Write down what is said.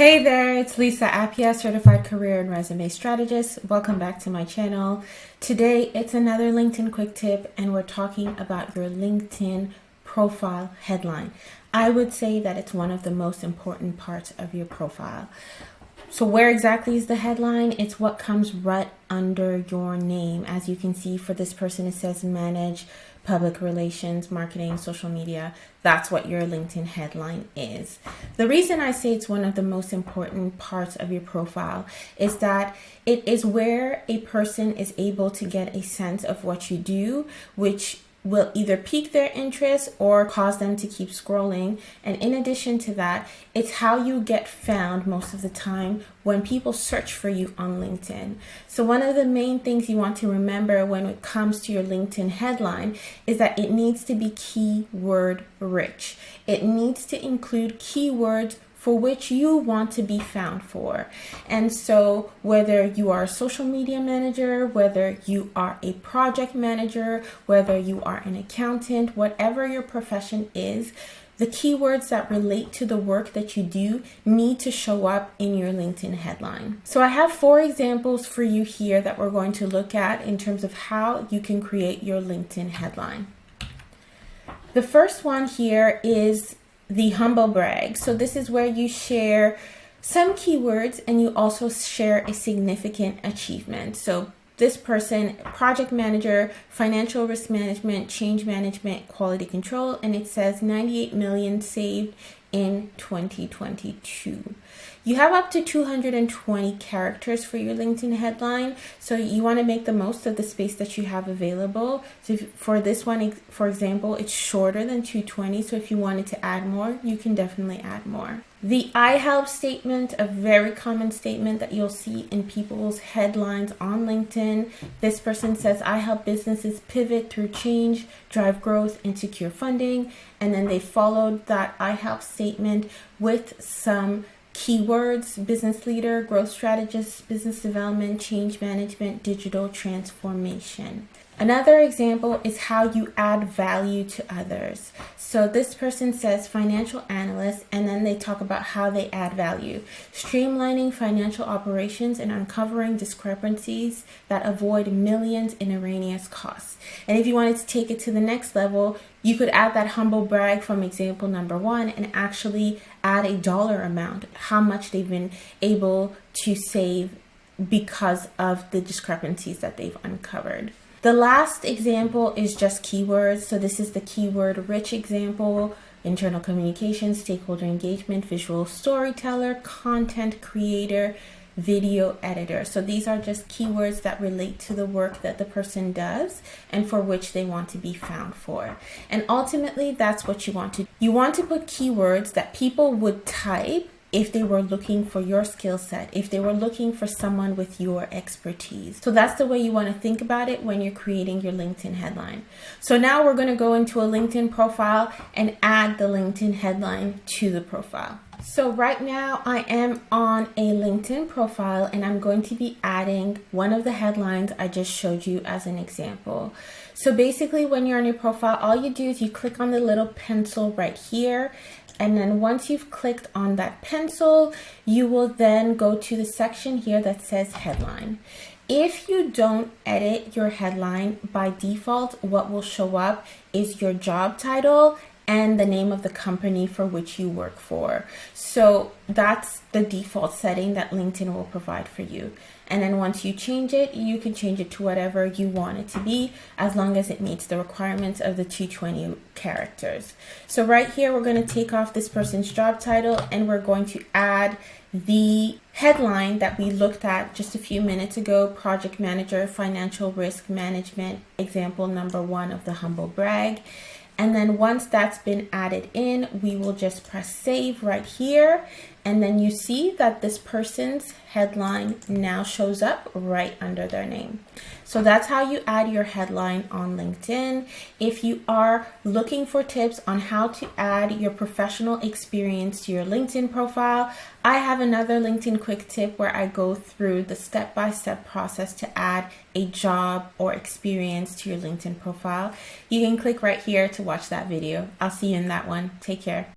Hey there, it's Lisa Appia, Certified Career and Resume Strategist. Welcome back to my channel. Today, it's another LinkedIn quick tip, and we're talking about your LinkedIn profile headline. I would say that it's one of the most important parts of your profile. So where exactly is the headline? It's what comes right under your name. As you can see, for this person, it says manage public relations, marketing, social media. That's what your LinkedIn headline is. The reason I say it's one of the most important parts of your profile is that it is where a person is able to get a sense of what you do, which will either pique their interest or cause them to keep scrolling. And in addition to that, it's how you get found most of the time when people search for you on LinkedIn. So one of the main things you want to remember when it comes to your LinkedIn headline is that it needs to be keyword rich. It needs to include keywords for which you want to be found for. And so whether you are a social media manager, whether you are a project manager, whether you are an accountant, whatever your profession is, the keywords that relate to the work that you do need to show up in your LinkedIn headline. So I have 4 examples for you here that we're going to look at in terms of how you can create your LinkedIn headline. The first one here is the humble brag. So this is where you share some keywords and you also share a significant achievement. So this person, project manager, financial risk management, change management, quality control, and it says 98 million saved in 2022. You have up to 220 characters for your LinkedIn headline, so you want to make the most of the space that you have available. So for this one, for example, it's shorter than 220, so if you wanted to add more, you can definitely add more. The I help statement, a very common statement that you'll see in people's headlines on LinkedIn. This person says, I help businesses pivot through change, drive growth, and secure funding. And then they followed that I help statement with some keywords: business leader, growth strategist, business development, change management, digital transformation. Another example is how you add value to others. So this person says financial analyst, and then they talk about how they add value: streamlining financial operations and uncovering discrepancies that avoid millions in erroneous costs. And if you wanted to take it to the next level, you could add that humble brag from example number 1 and actually add a dollar amount, how much they've been able to save because of the discrepancies that they've uncovered. The last example is just keywords. So this is the keyword rich example: internal communication, stakeholder engagement, visual storyteller, content creator, video editor. So these are just keywords that relate to the work that the person does and for which they want to be found for. And ultimately, that's what you want to do. You want to put keywords that people would type if they were looking for your skill set, if they were looking for someone with your expertise. So that's the way you want to think about it when you're creating your LinkedIn headline. So now we're going to go into a LinkedIn profile and add the LinkedIn headline to the profile. So right now I am on a LinkedIn profile and I'm going to be adding one of the headlines I just showed you as an example. So basically, when you're on your profile, all you do is you click on the little pencil right here. And then once you've clicked on that pencil, you will then go to the section here that says headline. If you don't edit your headline, by default, what will show up is your job title and the name of the company for which you work for. So that's the default setting that LinkedIn will provide for you. And then once you change it, you can change it to whatever you want it to be, as long as it meets the requirements of the 220 characters. So right here, we're going to take off this person's job title and we're going to add the headline that we looked at just a few minutes ago: project manager, financial risk management, example number 1 of the humble brag. And then once that's been added in, we will just press save right here. And then you see that this person's headline now shows up right under their name. So that's how you add your headline on LinkedIn. If you are looking for tips on how to add your professional experience to your LinkedIn profile, I have another LinkedIn quick tip where I go through the step-by-step process to add a job or experience to your LinkedIn profile. You can click right here to watch that video. I'll see you in that one. Take care.